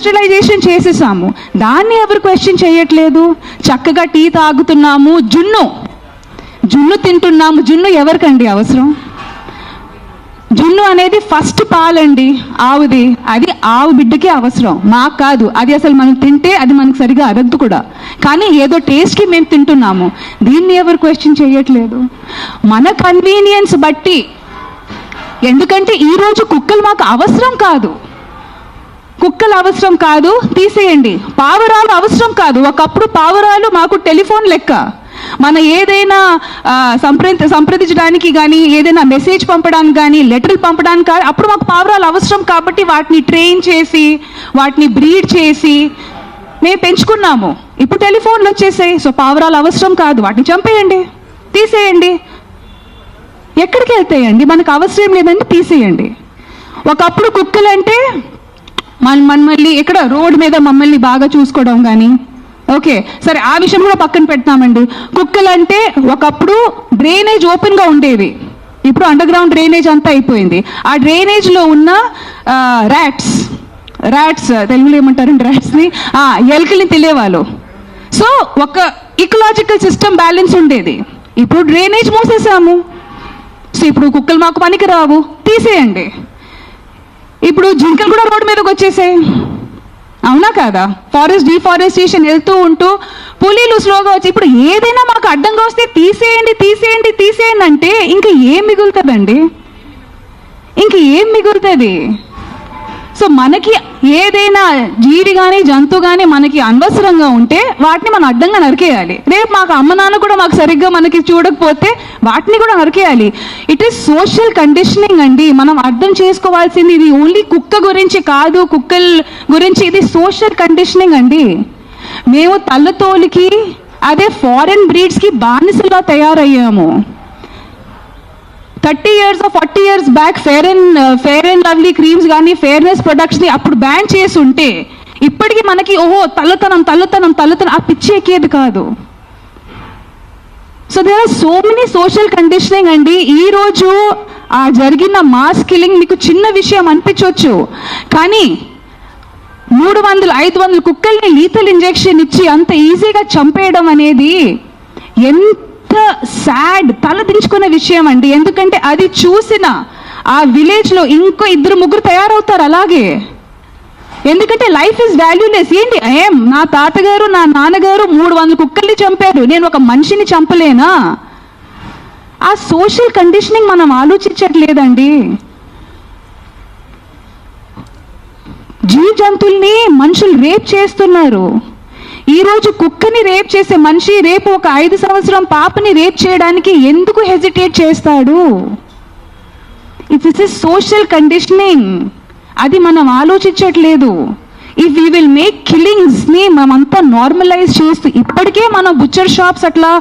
Industrialisation చేసేసాము, దాన్ని ఎవరు క్వశ్చన్ చేయట్లేదు. చక్కగా టీ తాగుతున్నాము, జున్ను తింటున్నాము. జున్ను ఎవరికండి అవసరం? జున్ను అనేది ఫస్ట్ పాలండి ఆవుది, అది ఆవు బిడ్డకే అవసరం, మాకు కాదు. అది అసలు మనం తింటే అది మనకు సరిగా అరద్దు కూడా, కానీ ఏదో టేస్ట్కి మేము తింటున్నాము. దీన్ని ఎవరు క్వశ్చన్ చేయట్లేదు. మన కన్వీనియన్స్ బట్టి, ఎందుకంటే ఈరోజు కుక్కలు మాకు అవసరం కాదు, కుక్కలు అవసరం కాదు, తీసేయండి. పావురాలు అవసరం కాదు. ఒకప్పుడు పావురాలు మాకు టెలిఫోన్ లెక్క. మన ఏదైనా సంప్రదించడానికి కానీ, ఏదైనా మెసేజ్ పంపడానికి కానీ, లెటర్లు పంపడానికి కానీ అప్పుడు మాకు పావురాలు అవసరం. కాబట్టి వాటిని ట్రైన్ చేసి, వాటిని బ్రీడ్ చేసి మేము పెంచుకున్నాము. ఇప్పుడు టెలిఫోన్లు వచ్చేసాయి, సో పావురాలు అవసరం కాదు, వాటిని చంపేయండి, తీసేయండి. ఎక్కడికి వెళ్తాయండి? మనకు అవసరం లేదండి, తీసేయండి. ఒకప్పుడు కుక్కలంటే మళ్ళీ ఇక్కడ రోడ్డు మీద మమ్మల్ని బాగా చూసుకోవడం కానీ, ఓకే సరే ఆ విషయం కూడా పక్కన పెడతామండి. కుక్కలంటే ఒకప్పుడు డ్రైనేజ్ ఓపెన్గా ఉండేది, ఇప్పుడు అండర్ గ్రౌండ్ డ్రైనేజ్ అంతా అయిపోయింది. ఆ డ్రైనేజ్లో ఉన్న ర్యాట్స్ తెలుగులో ఏమంటారండి ర్యాట్స్ని, ఎలుకల్ని తెలియవాళ్ళు. సో ఒక ఇకలాజికల్ సిస్టమ్ బ్యాలెన్స్ ఉండేది. ఇప్పుడు డ్రైనేజ్ మూసేసాము, సో ఇప్పుడు కుక్కలు మాకు పనికి రావు, తీసేయండి. ఇప్పుడు జింకలు కూడా రోడ్డు మీదకి వచ్చేసాయి, అవునా కాదా? ఫారెస్ట్ డిఫారెస్టేషన్ వెళ్తూ ఉంటూ పులీలు స్లోగా వచ్చి, ఇప్పుడు ఏదైనా మాకు అడ్డంగా వస్తే తీసేయండి తీసేయండి తీసేయండి అంటే ఇంకా ఏం మిగులుతుందండి? ఇంక ఏం మిగులుతుంది? సో మనకి ఏదైనా జీవి కానీ జంతువు కానీ మనకి అనవసరంగా ఉంటే వాటిని మనం అడ్డంగా నరికేయాలి. రేపు మాకు అమ్మ నాన్న కూడా మాకు సరిగ్గా మనకి చూడకపోతే వాటిని కూడా నరికేయాలి. ఇట్ ఈస్ సోషల్ కండిషనింగ్ అండి. మనం అర్థం చేసుకోవాల్సింది ఇది ఓన్లీ కుక్క గురించి కాదు, కుక్కల గురించి, ఇది సోషల్ కండిషనింగ్ అండి. మేము తల్లతోలికి అదే ఫారెన్ బ్రీడ్స్కి బానిసలా తయారయ్యాము. 30 years or 40 years back fair and lovely creams కానీ, ఫెయిర్నెస్ ప్రొడక్ట్స్ని అప్పుడు బ్యాన్ చేసి ఉంటే ఇప్పటికీ మనకి ఓహో తల్లతనం ఆ పిచ్చి ఎక్కేది కాదు. So there are so many social conditioning అండి. ఈరోజు ఆ జరిగిన మాస్ కిల్లింగ్ మీకు చిన్న విషయం అనిపించవచ్చు, కానీ 300-500 కుక్కల్ని లీథల్ ఇంజెక్షన్ ఇచ్చి అంత ఈజీగా చంపేయడం అనేది ఎంత సాడ్, తలదించుకునే విషయం అండి. ఎందుకంటే అది చూసిన ఆ విలేజ్లో ఇంకో 2-3 తయారవుతారు అలాగే. ఎందుకంటే లైఫ్ ఇస్ వాల్యూలెస్. ఏంటి నా తాతగారు నా నాన్నగారు 300 కుక్కల్ని చంపారు, నేను ఒక మనిషిని చంపలేనా? ఆ సోషల్ కండిషనింగ్ మనం ఆలోచించట్లేదండి. జీవ జంతువుల్ని మనుషులు రేప్ చేస్తున్నారు. ఈరోజు కుక్కని రేప్ చేసే మనిషి రేపు ఒక 5 సంవత్సరం పాపని రేప్ చేయడానికి ఎందుకు హెజిటేట్ చేస్తాడు? It's is social conditioning. అది మనం ఆలోచించట్లేదు. ఇఫ్ వీ విల్ మేక్ కిల్లింగ్స్ని మనమంతా నార్మలైజ్ చేస్తూ, ఇప్పటికే మనం బుచ్చర్ షాప్స్ అట్లా